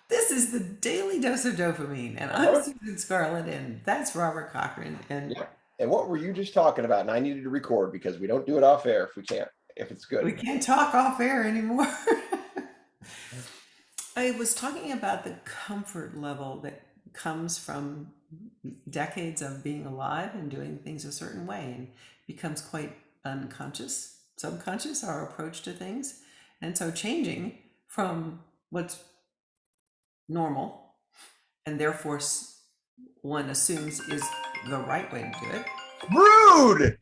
This is the Daily Dose of Dopamine, and I'm Uh-huh. Susan Scarlett, and that's Robert Cochran. And Yeah. And what were you just talking about? And I needed to record because we don't do it off air if we can't, if it's good. we can't talk off air anymore. I was talking about the comfort level that comes from decades of being alive and doing things a certain way and becomes quite unconscious, subconscious, our approach to things. And so changing from what's normal and therefore one assumes is the right way to do it. Rude!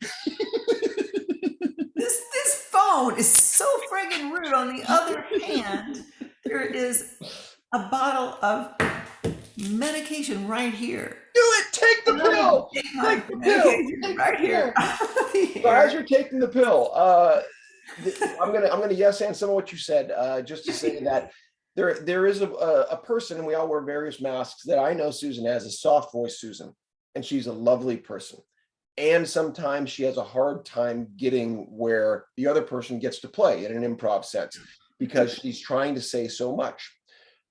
This phone is so friggin' rude. On the other hand, there is a bottle of medication right here. Do it! Take the And I'm gonna pill! take my Take the pill! medication Take the right here pill! out of the So as air. you're taking the pill, I'm gonna yes and some of what you said, just to say that there is a person, and we all wear various masks, that I know Susan as a soft voice Susan, and she's a lovely person. And sometimes she has a hard time getting where the other person gets to play in an improv sense because she's trying to say so much.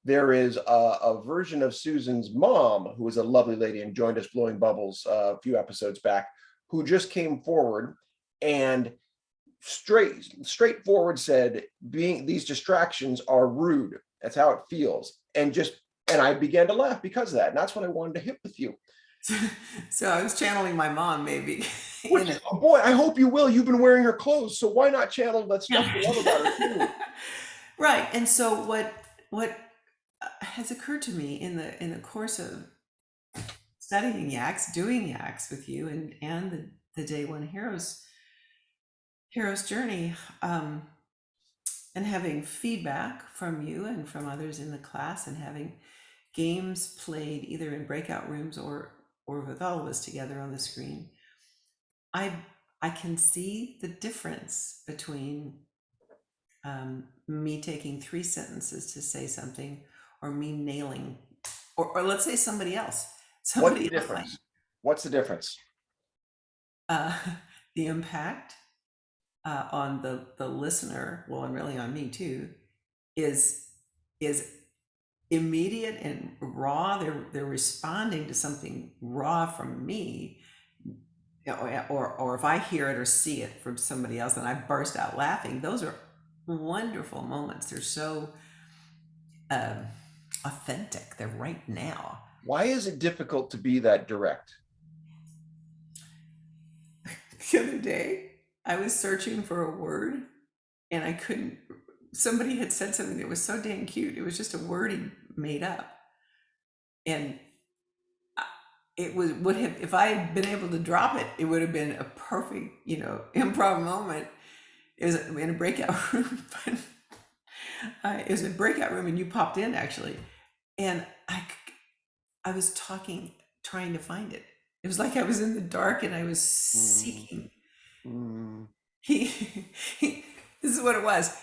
There is a version of Susan's mom, who is a lovely lady and joined us blowing bubbles a few episodes back, who just came forward and straightforward said, being these distractions are rude. That's how it feels. And I began to laugh because of that. And that's what I wanted to hit with you. So I was channeling my mom, maybe. Which, oh boy, I hope you will. You've been wearing her clothes, so why not channel that stuff you love about her too? Right. And so what has occurred to me in the course of studying yaks, doing yaks with you, and the day one hero's journey, and having feedback from you and from others in the class, and having games played either in breakout rooms or with all of us together on the screen, I I can see the difference between me taking 3 sentences to say something, or me nailing, or let's say somebody else. What's Somebody the else might, difference? What's the difference? uh, the impact on the listener, well, and really on me too, is is immediate and raw. They're responding to something raw from me, or if I hear it or see it from somebody else and I burst out laughing. Those are wonderful moments. They're so um, authentic. They're right now. Why is it difficult to be that direct? The other day, I was searching for a word and I couldn't. Somebody had said something that was so dang cute. It was just a word he made up, and it would have, if I had been able to drop it, it would have been a perfect, improv moment. It was in a breakout room, but it was a breakout room, and you popped in actually, and I was talking, trying to find it. It was like I was in the dark and I was Mm, seeking. mm. He, this is what it was.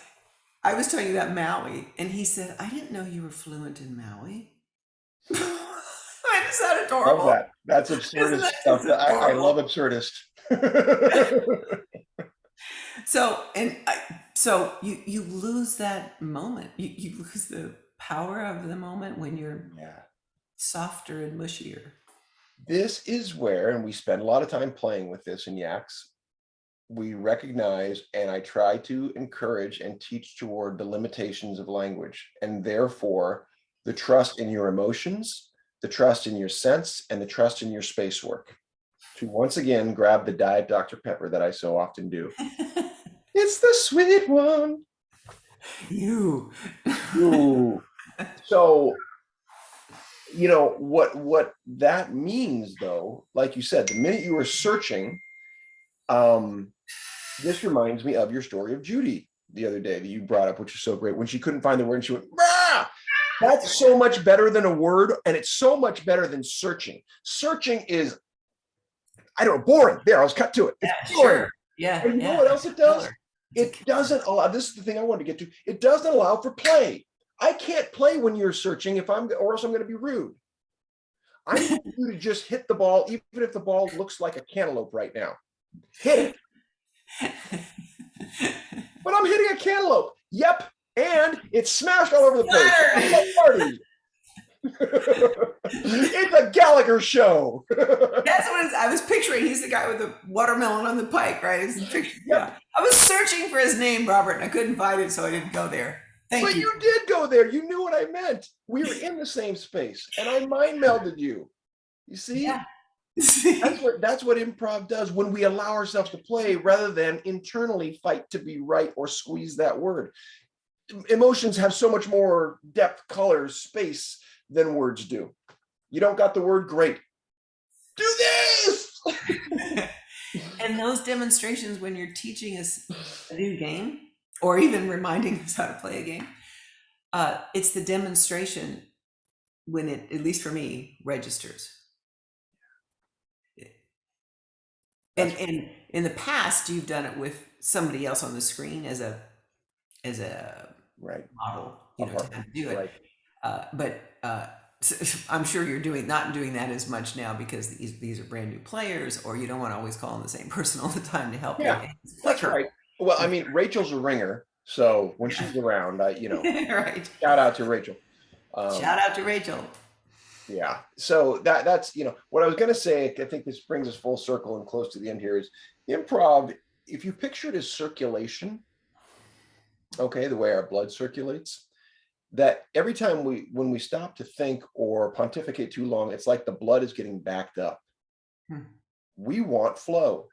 I was talking about Maui, and he said, "I didn't know you were fluent in Maui." Is that Love adorable? that. That's Isn't absurdist that stuff. just I love adorable? absurdist. So, so you lose that moment. You lose the power of the moment when you're Yeah. softer and mushier. This is where, and we spend a lot of time playing with this in Yaks, we recognize, and I try to encourage and teach toward the limitations of language, and therefore the trust in your emotions, the trust in your sense, and the trust in your space work. To once again grab the Diet Dr. Pepper that I so often do. It's the sweet one. You. Ooh. So, what that means, though, like you said, the minute you were searching, um, this reminds me of your story of Judy the other day that you brought up, which is so great. When she couldn't find the word and she went, "Rah!" That's so much better than a word, and it's so much better than searching. Searching is, I don't know, boring. There, I was cut to it. It's Yeah, boring. sure. Yeah, And you know yeah. what else It's it a does? killer. It's a It killer. doesn't allow, this is the thing I wanted to get to. It doesn't allow for play. I can't play when you're searching or else I'm going to be rude. I need you to just hit the ball, even if the ball looks like a cantaloupe right now. Hit it. But I'm hitting a cantaloupe. Yep. and it's smashed all over the place. It's a party. It's a Gallagher show. That's what I was picturing. He's the guy with the watermelon on the pike, right? Yeah. I was searching for his name, Robert, and I couldn't find it, so I didn't go there. Thank you. But you did go there. You knew what I meant. We were in the same space, and I mind melded you. You see? Yeah. That's what improv does when we allow ourselves to play rather than internally fight to be right or squeeze that word. Emotions have so much more depth, colors, space than words do. You don't got the word great. Do this. And those demonstrations when you're teaching us a new game or even reminding us how to play a game, it's the demonstration when it, at least for me, registers. And in the past, you've done it with somebody else on the screen as a right model, you know, to do it. Right. But I'm sure you're not doing that as much now because these are brand new players, or you don't want to always call on the same person all the time to help you. That's right. Well, I mean, Rachel's a ringer, so when she's around, you know, right. Shout out to Rachel. Shout out to Rachel. Yeah. So that's, you know, what I was going to say, I think this brings us full circle and close to the end here is improv. If you picture it as circulation, okay, the way our blood circulates, that every time when we stop to think or pontificate too long, it's like the blood is getting backed up. We want flow,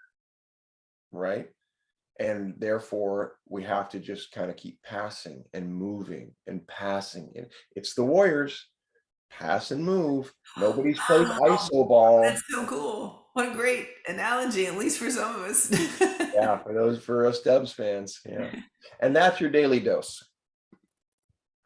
right? And therefore we have to just kind of keep passing and moving and passing. And it's the Warriors. Pass and move. Nobody's played iso ball. That's so cool. What a great analogy, at least for some of us. Yeah, for us Dubs fans. Yeah. And that's your daily dose.